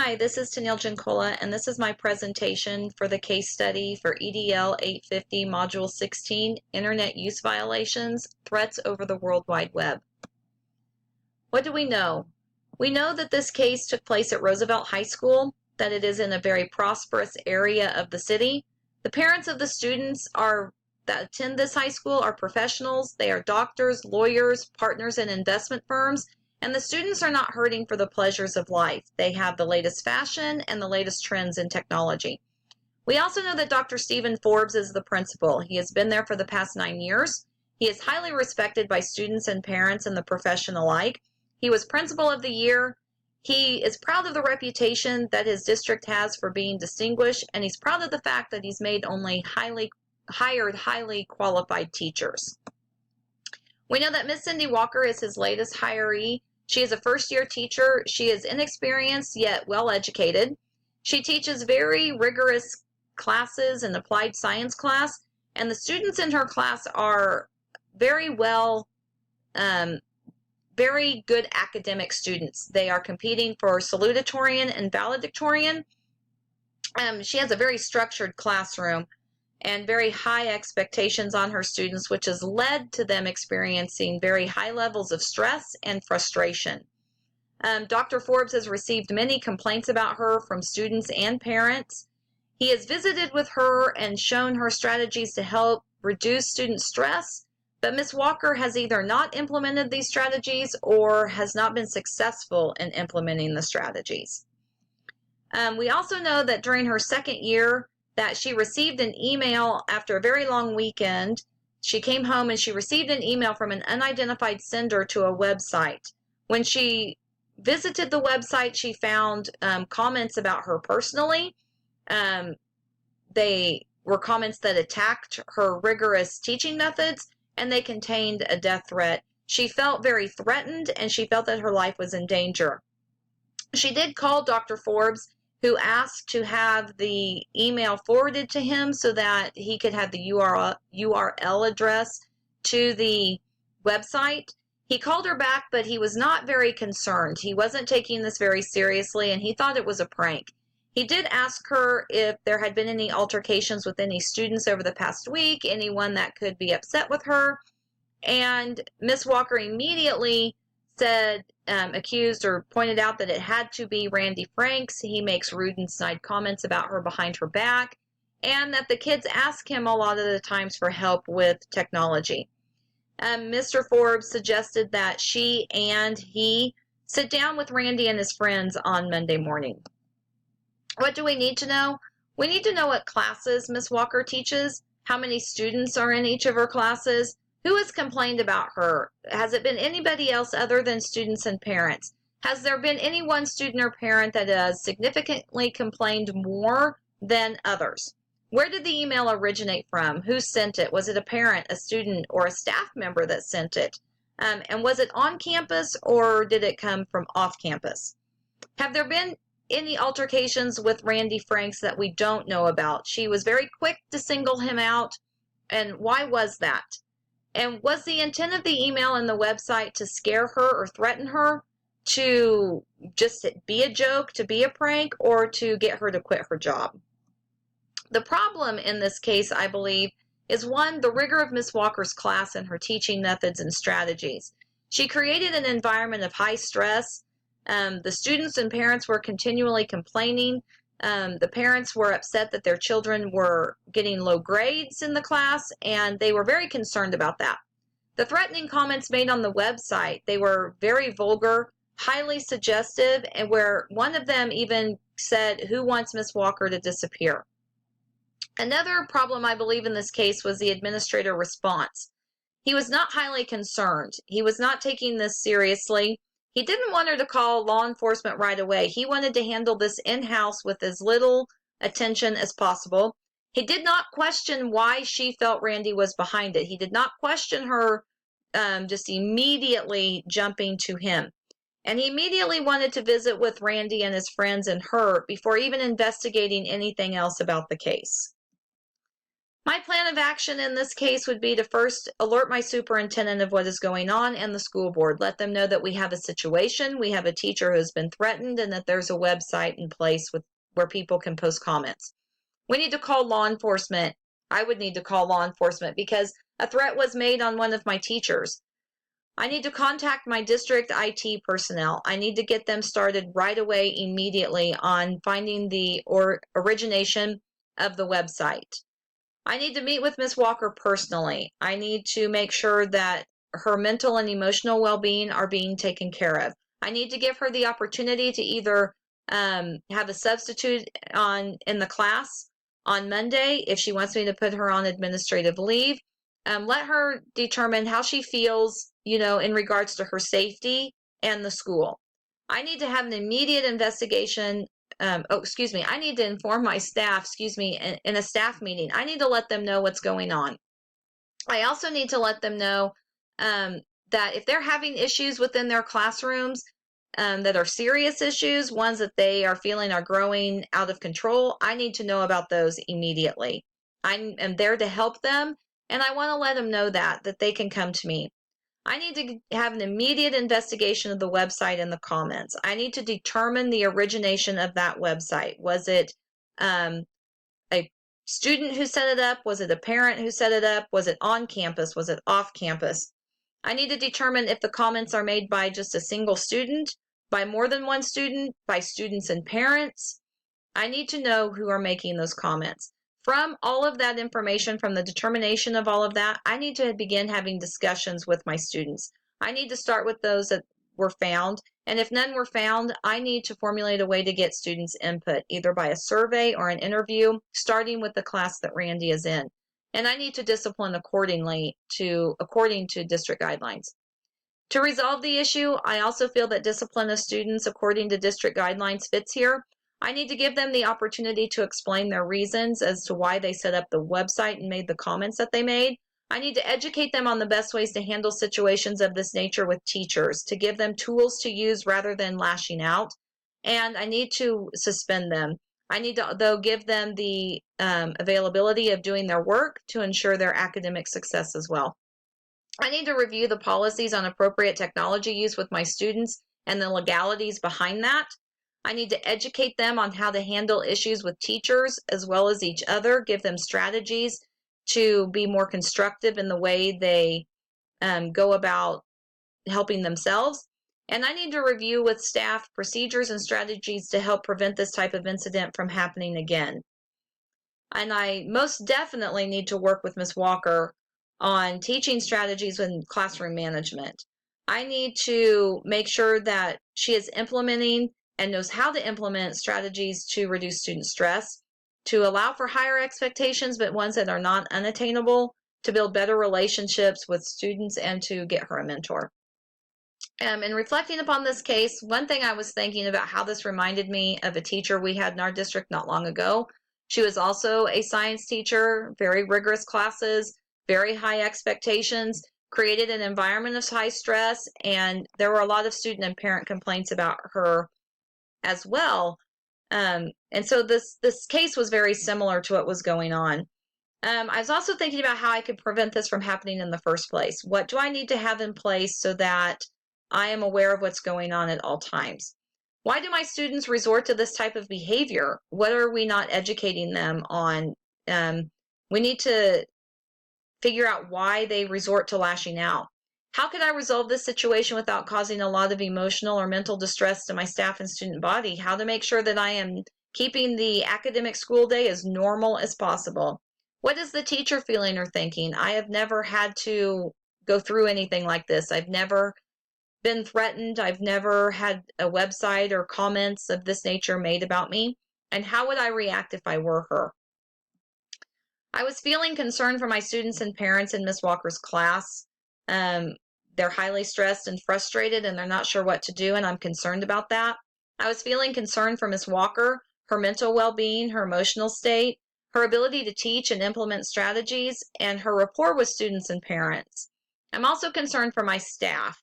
Hi, this is Tennille Jancola, and this is my presentation for the case study for EDL 850 Module 16, Internet Use Violations, Threats over the World Wide Web. What do we know? We know that this case took place at Roosevelt High School, that it is in a very prosperous area of the city. The parents of the students that attend this high school are professionals. They are doctors, lawyers, partners in investment firms, and the students are not hurting for the pleasures of life. They have the latest fashion and the latest trends in technology. We also know that Dr. Stephen Forbes is the principal. He has been there for the past 9 years. He is highly respected by students and parents and the profession alike. He was principal of the year. He is proud of the reputation that his district has for being distinguished, and he's proud of the fact that he's made only highly qualified teachers. We know that Miss Cindy Walker is his latest hiree. She is a first-year teacher. She is inexperienced yet well-educated. She teaches very rigorous classes in applied science class, and the students in her class are very good academic students. They are competing for salutatorian and valedictorian. She has a very structured classroom and very high expectations on her students, which has led to them experiencing very high levels of stress and frustration. Dr. Forbes has received many complaints about her from students and parents. He has visited with her and shown her strategies to help reduce student stress, but Ms. Walker has either not implemented these strategies or has not been successful in implementing the strategies. We also know that during her second year, that she received an email after a very long weekend. She came home and she received an email from an unidentified sender to a website. When she visited the website, she found comments about her personally. They were comments that attacked her rigorous teaching methods, and they contained a death threat. She felt very threatened, and she felt that her life was in danger. She did call Dr. Forbes, who asked to have the email forwarded to him so that he could have the URL address to the website. He called her back, but he was not very concerned. He wasn't taking this very seriously, and he thought it was a prank. He did ask her if there had been any altercations with any students over the past week, anyone that could be upset with her, and Miss Walker immediately said, accused or pointed out that it had to be Randy Franks. He makes rude and snide comments about her behind her back, and that the kids ask him a lot of the times for help with technology. Mr. Forbes suggested that she and he sit down with Randy and his friends on Monday morning. What do we need to know? We need to know what classes Miss Walker teaches, how many students are in each of her classes, who has complained about her? Has it been anybody else other than students and parents? Has there been any one student or parent that has significantly complained more than others? Where did the email originate from? Who sent it? Was it a parent, a student, or a staff member that sent it? And was it on campus or did it come from off campus? Have there been any altercations with Randy Franks that we don't know about? She was very quick to single him out, and why was that? And was the intent of the email and the website to scare her or threaten her, to just be a joke, to be a prank, or to get her to quit her job? The problem in this case, I believe, is one, the rigor of Miss Walker's class and her teaching methods and strategies. She created an environment of high stress. The students and parents were continually complaining. The parents were upset that their children were getting low grades in the class, and they were very concerned about that. The threatening comments made on the website, they were very vulgar, highly suggestive, and where one of them even said, "Who wants Miss Walker to disappear?" Another problem, I believe, in this case was the administrator response. He was not highly concerned. He was not taking this seriously. He didn't want her to call law enforcement right away. He wanted to handle this in-house with as little attention as possible. He did not question why she felt Randy was behind it. He did not question her just immediately jumping to him. And he immediately wanted to visit with Randy and his friends and her before even investigating anything else about the case. My plan of action in this case would be to first alert my superintendent of what is going on and the school board. Let them know that we have a situation, we have a teacher who's been threatened, and that there's a website in place where people can post comments. We need to call law enforcement. I would need to call law enforcement because a threat was made on one of my teachers. I need to contact my district IT personnel. I need to get them started right away immediately on finding the origination of the website. I need to meet with Ms. Walker personally. I need to make sure that her mental and emotional well-being are being taken care of. I need to give her the opportunity to either have a substitute in the class on Monday if she wants me to put her on administrative leave. Let her determine how she feels, in regards to her safety and the school. I need to have an immediate investigation. I need to inform my staff, in a staff meeting. I need to let them know what's going on. I also need to let them know that if they're having issues within their classrooms, that are serious issues, ones that they are feeling are growing out of control, I need to know about those immediately. I am there to help them, and I want to let them know that they can come to me. I need to have an immediate investigation of the website and the comments. I need to determine the origination of that website. Was it a student who set it up? Was it a parent who set it up? Was it on campus? Was it off campus? I need to determine if the comments are made by just a single student, by more than one student, by students and parents. I need to know who are making those comments. From all of that information, from the determination of all of that, I need to begin having discussions with my students. I need to start with those that were found. And if none were found, I need to formulate a way to get students' input, either by a survey or an interview, starting with the class that Randy is in. And I need to discipline according to district guidelines. To resolve the issue, I also feel that discipline of students according to district guidelines fits here. I need to give them the opportunity to explain their reasons as to why they set up the website and made the comments that they made. I need to educate them on the best ways to handle situations of this nature with teachers, to give them tools to use rather than lashing out. And I need to suspend them. I need to, though, give them the availability of doing their work to ensure their academic success as well. I need to review the policies on appropriate technology use with my students and the legalities behind that. I need to educate them on how to handle issues with teachers as well as each other, give them strategies to be more constructive in the way they go about helping themselves. And I need to review with staff procedures and strategies to help prevent this type of incident from happening again. And I most definitely need to work with Ms. Walker on teaching strategies in classroom management. I need to make sure that she is implementing and knows how to implement strategies to reduce student stress, to allow for higher expectations, but ones that are not unattainable, to build better relationships with students, and to get her a mentor. In reflecting upon this case, one thing I was thinking about how this reminded me of a teacher we had in our district not long ago. She was also a science teacher, very rigorous classes, very high expectations, created an environment of high stress, and there were a lot of student and parent complaints about her as well. And so this case was very similar to what was going on. I was also thinking about how I could prevent this from happening in the first place. What do I need to have in place so that I am aware of what's going on at all times? Why do my students resort to this type of behavior? What are we not educating them on? We need to figure out why they resort to lashing out. How can I resolve this situation without causing a lot of emotional or mental distress to my staff and student body? How to make sure that I am keeping the academic school day as normal as possible? What is the teacher feeling or thinking? I have never had to go through anything like this. I've never been threatened. I've never had a website or comments of this nature made about me. And how would I react if I were her? I was feeling concerned for my students and parents in Miss Walker's class. They're highly stressed and frustrated, and they're not sure what to do, and I'm concerned about that. I was feeling concerned for Miss Walker, her mental well-being, her emotional state, her ability to teach and implement strategies, and her rapport with students and parents. I'm also concerned for my staff.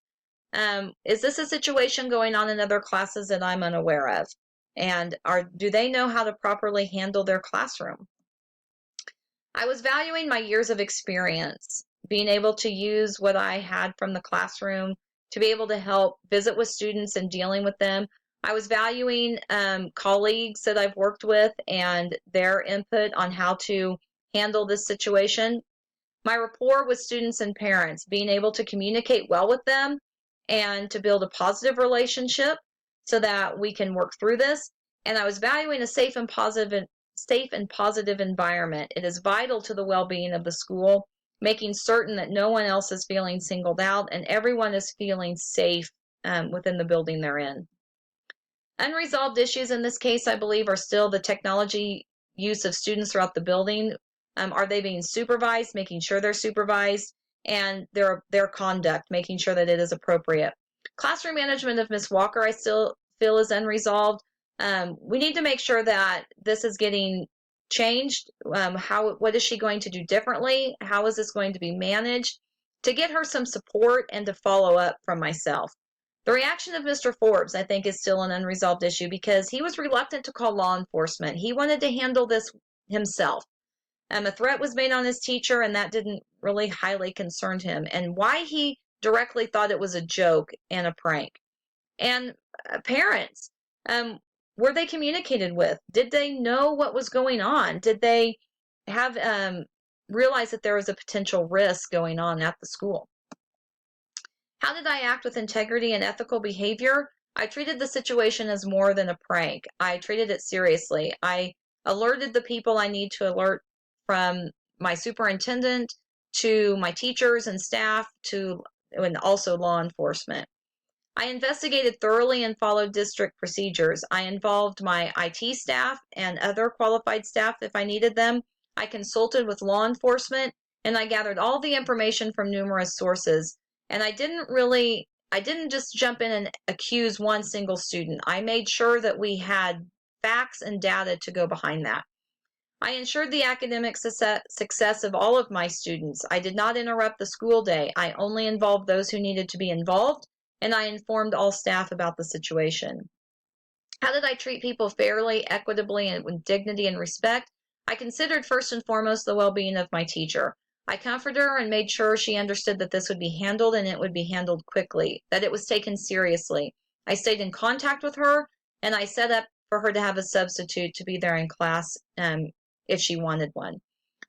Is this a situation going on in other classes that I'm unaware of? And do they know how to properly handle their classroom? I was valuing my years of experience, being able to use what I had from the classroom to be able to help visit with students and dealing with them. I was valuing colleagues that I've worked with and their input on how to handle this situation. My rapport with students and parents, being able to communicate well with them and to build a positive relationship so that we can work through this. And I was valuing a safe and positive environment. It is vital to the well-being of the school, making certain that no one else is feeling singled out and everyone is feeling safe within the building they're in. Unresolved issues in this case, I believe, are still the technology use of students throughout the building. Are they being supervised, making sure they're supervised, and their conduct, making sure that it is appropriate. Classroom management of Miss Walker, I still feel is unresolved. We need to make sure that this is getting changed. What is she going to do differently? How is this going to be managed? To get her some support and to follow up from myself. The reaction of Mr. Forbes, I think, is still an unresolved issue because he was reluctant to call law enforcement. He wanted to handle this himself. A threat was made on his teacher, and that didn't really highly concern him. And why he directly thought it was a joke and a prank. And parents, were they communicated with? Did they know what was going on? Did they have realized that there was a potential risk going on at the school? How did I act with integrity and ethical behavior? I treated the situation as more than a prank. I treated it seriously. I alerted the people I need to alert, from my superintendent to my teachers and staff and also law enforcement. I investigated thoroughly and followed district procedures. I involved my IT staff and other qualified staff if I needed them. I consulted with law enforcement, and I gathered all the information from numerous sources. And I didn't just jump in and accuse one single student. I made sure that we had facts and data to go behind that. I ensured the academic success of all of my students. I did not interrupt the school day. I only involved those who needed to be involved, and I informed all staff about the situation. How did I treat people fairly, equitably, and with dignity and respect? I considered first and foremost the well-being of my teacher. I comforted her and made sure she understood that this would be handled and it would be handled quickly, that it was taken seriously. I stayed in contact with her, and I set up for her to have a substitute to be there in class if she wanted one.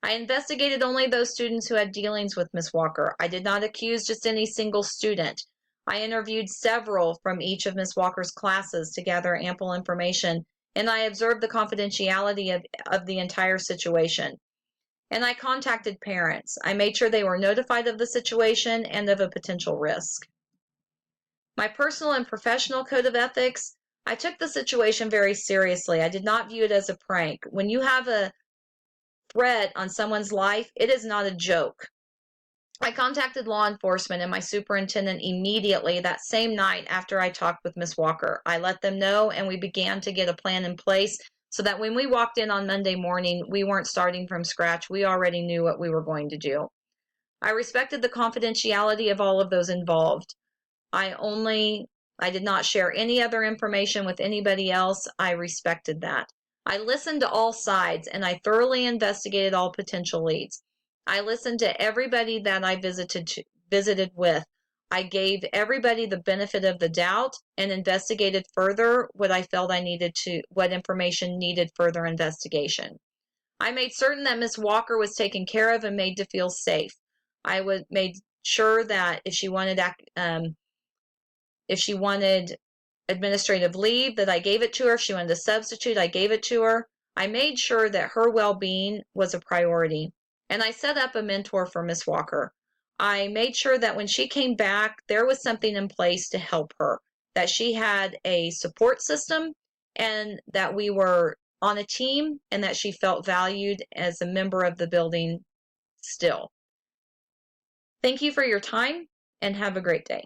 I investigated only those students who had dealings with Miss Walker. I did not accuse just any single student. I interviewed several from each of Miss Walker's classes to gather ample information, and I observed the confidentiality of the entire situation. And I contacted parents. I made sure they were notified of the situation and of a potential risk. My personal and professional code of ethics, I took the situation very seriously. I did not view it as a prank. When you have a threat on someone's life, it is not a joke. I contacted law enforcement and my superintendent immediately that same night after I talked with Miss Walker. I let them know, and we began to get a plan in place so that when we walked in on Monday morning, we weren't starting from scratch. We already knew what we were going to do. I respected the confidentiality of all of those involved. I did not share any other information with anybody else. I respected that. I listened to all sides, and I thoroughly investigated all potential leads. I listened to everybody that I visited with. I gave everybody the benefit of the doubt and investigated further what I felt what information needed further investigation. I made certain that Miss Walker was taken care of and made to feel safe. Made sure that if she wanted administrative leave, that I gave it to her. If she wanted a substitute, I gave it to her. I made sure that her well-being was a priority. And I set up a mentor for Miss Walker. I made sure that when she came back, there was something in place to help her, that she had a support system, and that we were on a team, and that she felt valued as a member of the building still. Thank you for your time, and have a great day.